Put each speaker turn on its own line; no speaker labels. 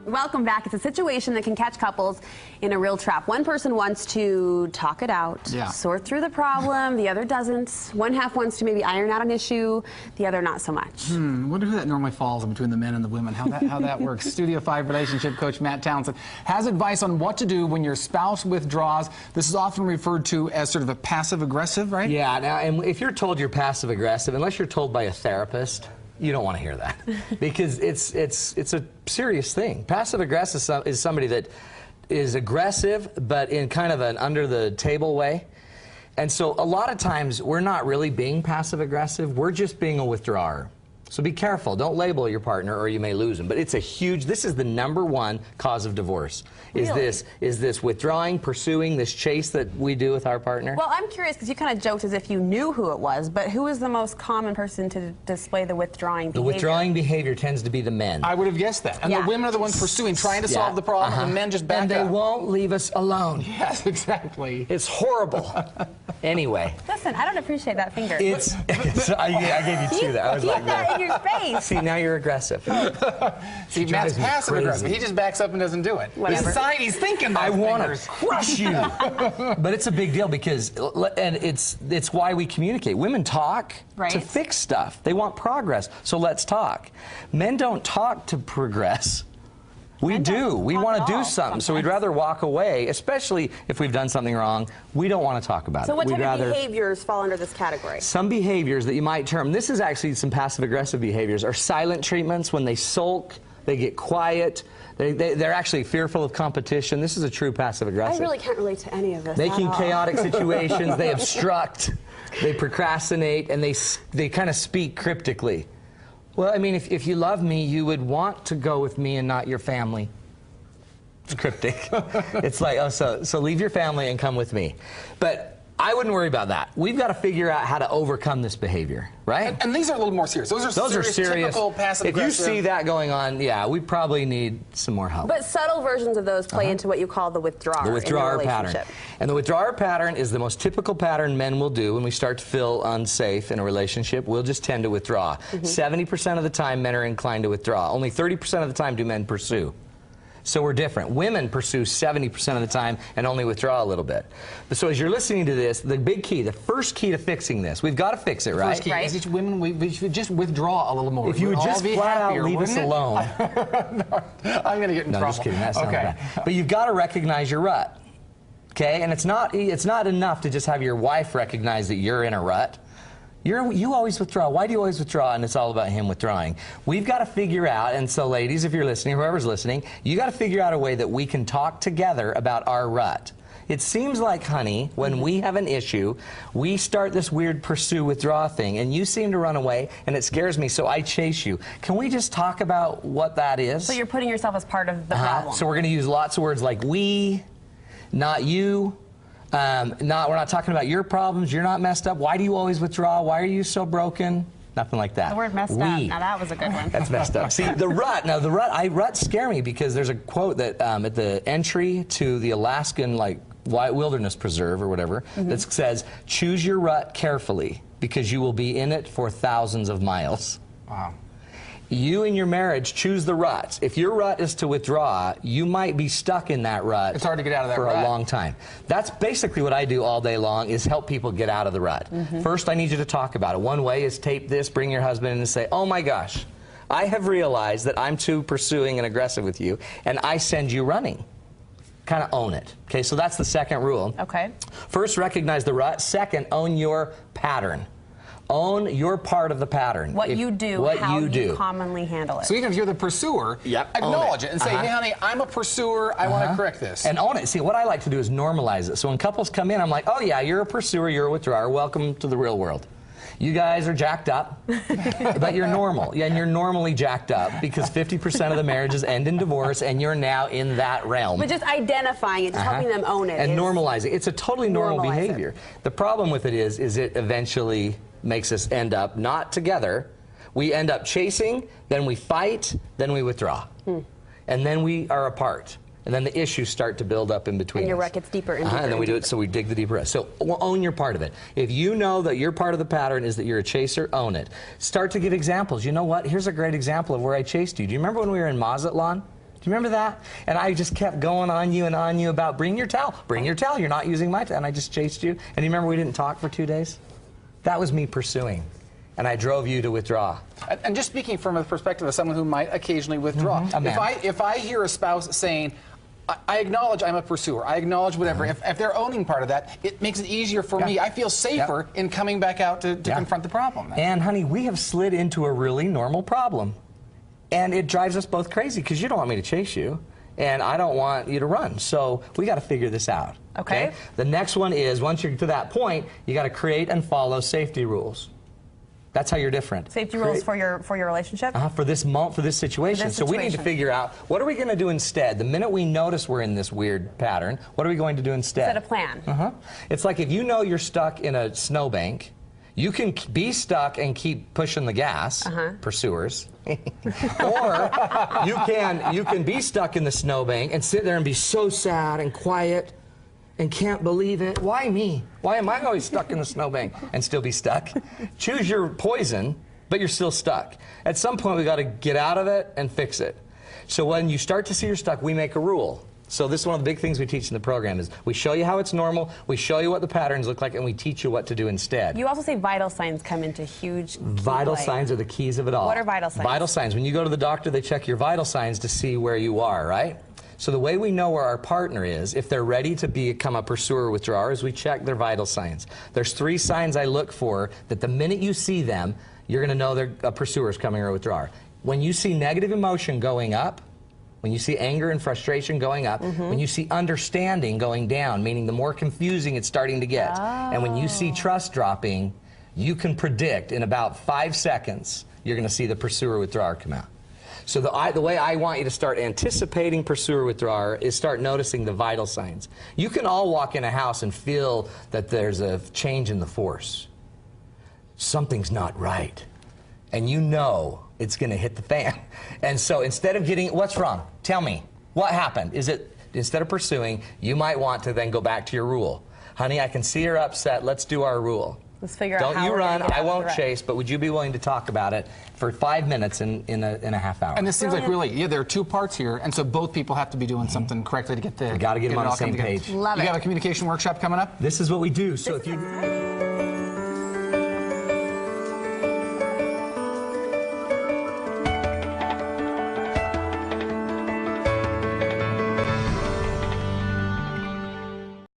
Welcome back. It's a situation that can catch couples in a real trap. One person wants to talk it out, sort through the problem, the other doesn't. One half wants to maybe iron out an issue, the other not so much.
I wonder who that normally falls in between the men and the women, how that works. Studio 5 relationship coach Matt Townsend has advice on what to do when your spouse withdraws. This is often referred to as sort of a passive-aggressive, right?
Yeah, now, and if you're told you're passive-aggressive, unless you're told by a therapist, you don't want to hear that because it's a serious thing. Passive-aggressive is somebody that is aggressive, but in kind of an under-the-table way. And so a lot of times we're not really being passive-aggressive. We're just being a withdrawer. So be careful. Don't label your partner or you may lose them. But it's a huge, this is the #1 cause of divorce.
Really?
Is this withdrawing, pursuing, this chase that we do with our partner?
Well, I'm curious because you kind of joked as if you knew who it was, but who is the most common person to display the withdrawing behavior?
The withdrawing behavior tends to be the men.
I would have guessed that. And the women are the ones pursuing, trying to solve the problem, and men just back
up. And they won't leave us alone.
Yes, exactly.
It's horrible. Anyway.
Listen, I don't appreciate that finger.
I gave you two there. I was like
that in your face.
See, now you're aggressive.
See, Matt's passive-aggressive. He just backs up and doesn't do it.
Whatever.
He's thinking
I want to crush you. But it's a big deal because, and it's why we communicate. Women talk to fix stuff. They want progress, so let's talk. Men don't talk to progress. We do. We want to do something, so we'd rather walk away, especially if we've done something wrong. We don't want to talk about it.
So what type of behaviors fall under this category?
Some behaviors that you might term, this is actually some passive-aggressive behaviors, are silent treatments. When they sulk, they get quiet, they're actually fearful of competition. This is a true passive-aggressive.
I really can't relate to any of this.
Making chaotic situations, they obstruct, they procrastinate, and they kind of speak cryptically. Well, I mean, if you love me, you would want to go with me and not your family. It's cryptic. It's like, oh, so leave your family and come with me. But I wouldn't worry about that. We've got to figure out how to overcome this behavior, right?
And these are a little more serious. Those are serious. Typical passive-aggressive.
If you see that going on, yeah, we probably need some more help.
But subtle versions of those play into what you call the withdrawer.
The withdrawer pattern. And the withdrawer pattern is the most typical pattern men will do when we start to feel unsafe in a relationship. We'll just tend to withdraw. 70% of the time, men are inclined to withdraw. Only 30% of the time do men pursue. So we're different. Women pursue 70% of the time and only withdraw a little bit. So as you're listening to this, the big key, the first key to fixing this, we've got to fix it, right?
First key is women, we should just withdraw a little more.
If you would just flat out leave us alone.
No, I'm going to get in trouble.
No, just kidding. That's not bad. But you've got to recognize your rut. Okay? And it's not enough to just have your wife recognize that you're in a rut. You always withdraw. Why do you always withdraw? And it's all about him withdrawing. We've got to figure out, and so ladies, if you're listening, whoever's listening, you got to figure out a way that we can talk together about our rut. It seems like, honey, when we have an issue, we start this weird pursue-withdraw thing, and you seem to run away, and it scares me, so I chase you. Can we just talk about what that is?
So you're putting yourself as part of the problem.
So we're going to use lots of words like we, not you. We're not talking about your problems. You're not messed up. Why do you always withdraw? Why are you so broken? Nothing like that.
The word messed up. Now that was a good one.
That's messed up. See, the rut. Now ruts scare me because there's a quote that at the entry to the Alaskan wilderness preserve or whatever that says, "Choose your rut carefully because you will be in it for thousands of miles."
Wow.
You in your marriage choose the rut. If your rut is to withdraw, you might be stuck in that rut.
It's hard to get out of that
for
rut.
a long time. That's basically what I do all day long is help people get out of the rut. First, I need you to talk about it. One way is tape this, bring your husband in and say, "Oh my gosh, I have realized that I'm too pursuing and aggressive with you, and I send you running." Kind of own it. Okay, so that's the second rule.
Okay.
First, recognize the rut. Second, own your pattern. Own your part of the pattern.
What you do, how you commonly handle it.
So even if you're the pursuer, acknowledge it and say, "Hey, honey, I'm a pursuer. I want to correct this."
And own it. See, what I like to do is normalize it. So when couples come in, I'm like, "Oh yeah, you're a pursuer, you're a withdrawer. Welcome to the real world. You guys are jacked up, but you're normal. Yeah, and you're normally jacked up because 50% of the marriages end in divorce, and you're now in that realm."
But just identifying it, just helping them own it.
And normalizing. It's a totally normal behavior. The problem with it is it eventually makes us end up not together. We end up chasing, then we fight, then we withdraw. And then we are apart. And then the issues start to build up in between.
And your rut gets deeper and deeper.
And then we do it, so we dig the deeper rut. So own your part of it. If you know that your part of the pattern is that you're a chaser, own it. Start to give examples. You know what? Here's a great example of where I chased you. Do you remember when we were in Mazatlan? Do you remember that? And I just kept going on you about bring your towel, you're not using my towel, and I just chased you. And you remember we didn't talk for 2 days? That was me pursuing. And I drove you to withdraw.
And just speaking from the perspective of someone who might occasionally withdraw, if I hear a spouse saying, I acknowledge I'm a pursuer, I acknowledge whatever, if they're owning part of that, it makes it easier for me. I feel safer in coming back out to confront the problem.
And honey, we have slid into a really normal problem. And it drives us both crazy because you don't want me to chase you, and I don't want you to run. So we got to figure this out.
Okay.
The next one is, once you're to that point, you got to create and follow safety rules. That's how you're different.
Safety rules for your relationship?
For this situation. So we need to figure out, what are we going to do instead? The minute we notice we're in this weird pattern, what are we going to do instead?
Set a plan.
It's like if you know you're stuck in a snowbank, you can be stuck and keep pushing the gas, pursuers. Or you can be stuck in the snowbank and sit there and be so sad and quiet and can't believe it. Why me? Why am I always stuck in the snowbank and still be stuck? Choose your poison, but you're still stuck. At some point, we got to get out of it and fix it. So when you start to see you're stuck, we make a rule. So this is one of the big things we teach in the program is we show you how it's normal, we show you what the patterns look like, and we teach you what to do instead.
You also say vital signs come into huge
Vital signs are the keys of it all.
What are vital signs?
Vital signs. When you go to the doctor, they check your vital signs to see where you are, right? So the way we know where our partner is, if they're ready to become a pursuer or withdrawer, is we check their vital signs. There's 3 signs I look for that the minute you see them, you're going to know they're a pursuer is coming or a withdrawer. When you see negative emotion going up, when you see anger and frustration going up, when you see understanding going down, meaning the more confusing it's starting to get, and when you see trust dropping, you can predict in about 5 seconds you're going to see the pursuer withdrawer come out. So the way I want you to start anticipating pursuer withdrawer is start noticing the vital signs. You can all walk in a house and feel that there's a change in the force. Something's not right. And you know it's going to hit the fan. And so instead of getting, what's wrong? Tell me. What happened? Is it, instead of pursuing, you might want to then go back to your rule. Honey, I can see you're upset. Let's do our rule.
Let's figure out
how
Don't you
run. I won't chase, but would you be willing to talk about it for 5 minutes in a half hour?
And this seems like really, there are 2 parts here, and so both people have to be doing something correctly to get the.
We got to get them on the same page.
Love it.
You have a communication workshop coming up?
This is what we do. So if you.